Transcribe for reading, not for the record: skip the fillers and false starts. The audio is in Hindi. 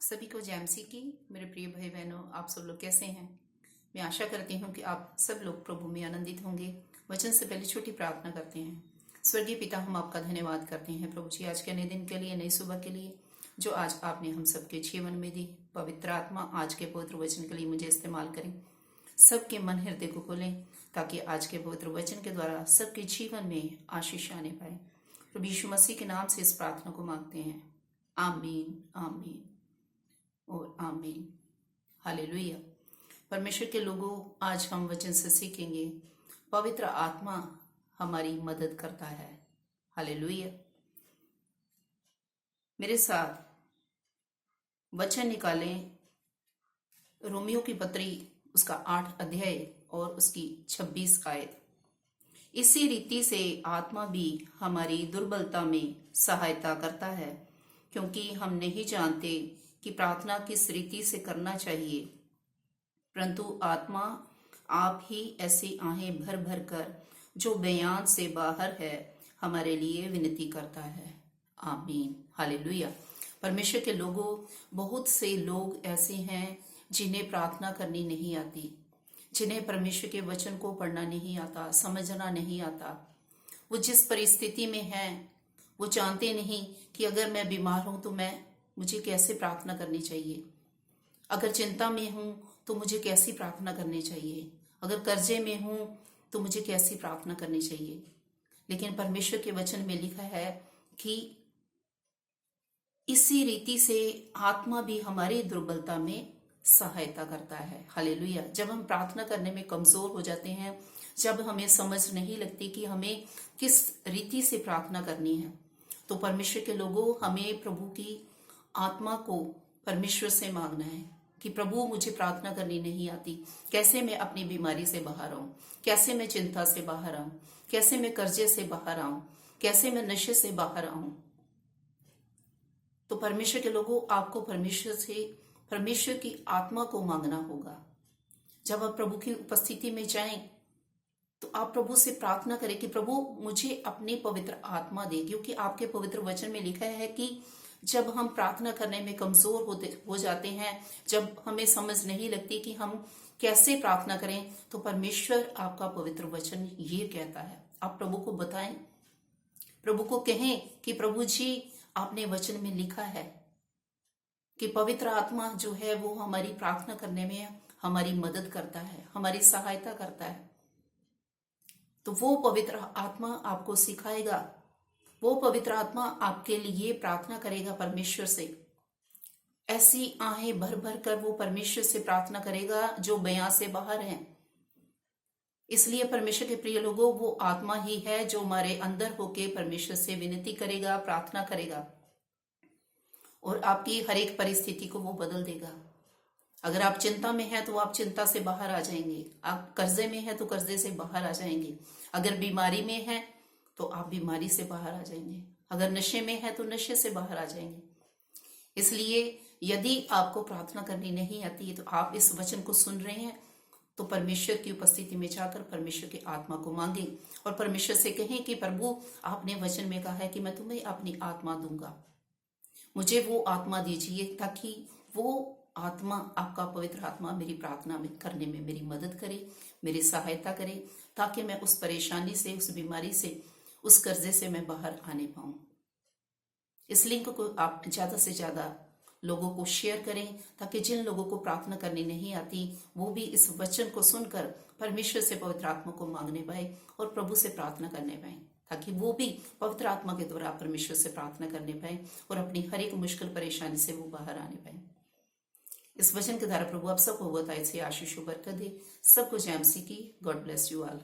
सभी को जैमसी की मेरे प्रिय भाई बहनों, आप सब लोग कैसे हैं। मैं आशा करती हूँ कि आप सब लोग प्रभु में आनंदित होंगे। वचन से पहले छोटी प्रार्थना करते हैं। स्वर्गीय पिता, हम आपका धन्यवाद करते हैं प्रभु जी, आज के नए दिन के लिए, नई सुबह के लिए जो आज आपने हम सबके जीवन में दी। पवित्र आत्मा आज के पवित्र वचन के लिए मुझे इस्तेमाल करें, सबके मन हृदय को खोलें ताकि आज के पवित्र वचन के द्वारा सबके जीवन में आशीष आने पाए। प्रभु यीशु मसीह के नाम से इस प्रार्थना को मांगते हैं, आमीन आमीन और आमीन। हालेलुया। परमेश्वर के लोगों, आज हम वचन से सीखेंगे पवित्र आत्मा हमारी मदद करता है। हालेलुया। मेरे साथ वचन निकालें, रोमियो की पत्री उसका 8 अध्याय और उसकी 26 आयत। इसी रीति से आत्मा भी हमारी दुर्बलता में सहायता करता है, क्योंकि हम नहीं जानते कि प्रार्थना किस रीति से करना चाहिए, परंतु आत्मा आप ही ऐसी आहें भर भर कर जो बयान से बाहर है हमारे लिए विनती करता है। आमीन। हालेलुया। परमेश्वर के लोगों, बहुत से लोग ऐसे हैं जिन्हें प्रार्थना करनी नहीं आती, जिन्हें परमेश्वर के वचन को पढ़ना नहीं आता, समझना नहीं आता। वो जिस परिस्थिति में हैं वो जानते नहीं कि अगर मैं बीमार हूं तो मुझे कैसे प्रार्थना करनी चाहिए, अगर चिंता में हूं तो मुझे कैसी प्रार्थना करनी चाहिए, अगर कर्जे में हूं तो मुझे कैसी प्रार्थना करनी चाहिए। लेकिन परमेश्वर के वचन में लिखा है कि इसी रीति से आत्मा भी हमारी दुर्बलता में सहायता करता है। हालेलुया। जब हम प्रार्थना करने में कमजोर हो जाते हैं, जब हमें समझ नहीं लगती कि हमें किस रीति से प्रार्थना करनी है, तो परमेश्वर के लोगों, हमें प्रभु की आत्मा को परमेश्वर से मांगना है कि प्रभु, मुझे प्रार्थना करनी नहीं आती, कैसे मैं अपनी बीमारी से बाहर आऊं, कैसे मैं चिंता से बाहर आऊं, कैसे मैं कर्जे से बाहर आऊं, कैसे मैं नशे से बाहर आऊं। तो परमेश्वर के लोगों, आपको परमेश्वर की आत्मा को मांगना होगा। जब आप प्रभु की उपस्थिति में जाएं तो आप प्रभु से प्रार्थना करें कि प्रभु, मुझे अपनी पवित्र आत्मा दे, क्योंकि आपके पवित्र वचन में लिखा है कि जब हम प्रार्थना करने में कमजोर हो जाते हैं, जब हमें समझ नहीं लगती कि हम कैसे प्रार्थना करें, तो परमेश्वर आपका पवित्र वचन ये कहता है, आप प्रभु को बताएं, प्रभु को कहें कि प्रभु जी, आपने वचन में लिखा है कि पवित्र आत्मा जो है वो हमारी प्रार्थना करने में हमारी मदद करता है, हमारी सहायता करता है। तो वो पवित्र आत्मा आपको सिखाएगा, वो पवित्र आत्मा आपके लिए प्रार्थना करेगा परमेश्वर से। ऐसी आहें भर भर कर वो परमेश्वर से प्रार्थना करेगा जो बयां से बाहर है। इसलिए परमेश्वर के प्रिय लोगों, वो आत्मा ही है जो हमारे अंदर होके परमेश्वर से विनती करेगा, प्रार्थना करेगा, और आपकी हर एक परिस्थिति को वो बदल देगा। अगर आप चिंता में हैं तो आप चिंता से बाहर आ जाएंगे, आप कर्जे में हैं तो कर्जे से बाहर आ जाएंगे, अगर बीमारी में हैं तो आप बीमारी से बाहर आ जाएंगे, अगर नशे में है तो नशे से बाहर आ जाएंगे। इसलिए यदि आपको प्रार्थना करनी नहीं आती है तो आप इस वचन को सुन रहे हैं तो परमेश्वर की उपस्थिति में जाकर परमेश्वर की आत्मा को मांगें और परमेश्वर से कहें कि प्रभु, आपने वचन में कहा है कि मैं तुम्हें अपनी आत्मा दूंगा, मुझे वो आत्मा दीजिए ताकि वो आत्मा, आपका पवित्र आत्मा, मेरी प्रार्थना में करने में मेरी मदद करे, मेरी सहायता करे, ताकि मैं उस परेशानी से, उस बीमारी से, उस कर्जे से मैं बाहर आने पाऊं। इस लिंक को आप ज्यादा से ज्यादा लोगों को शेयर करें ताकि जिन लोगों को प्रार्थना करनी नहीं आती वो भी इस वचन को सुनकर परमेश्वर से पवित्र आत्मा को मांगने पाए और प्रभु से प्रार्थना करने पाए, ताकि वो भी पवित्र आत्मा के द्वारा परमेश्वर से प्रार्थना करने पाए और अपनी हर एक मुश्किल परेशानी से वो बाहर आने पाए। इस वचन के द्वारा प्रभु आप सबको बहुत से आशीष बरकत दे। सबको जय मसीह की। God bless you all.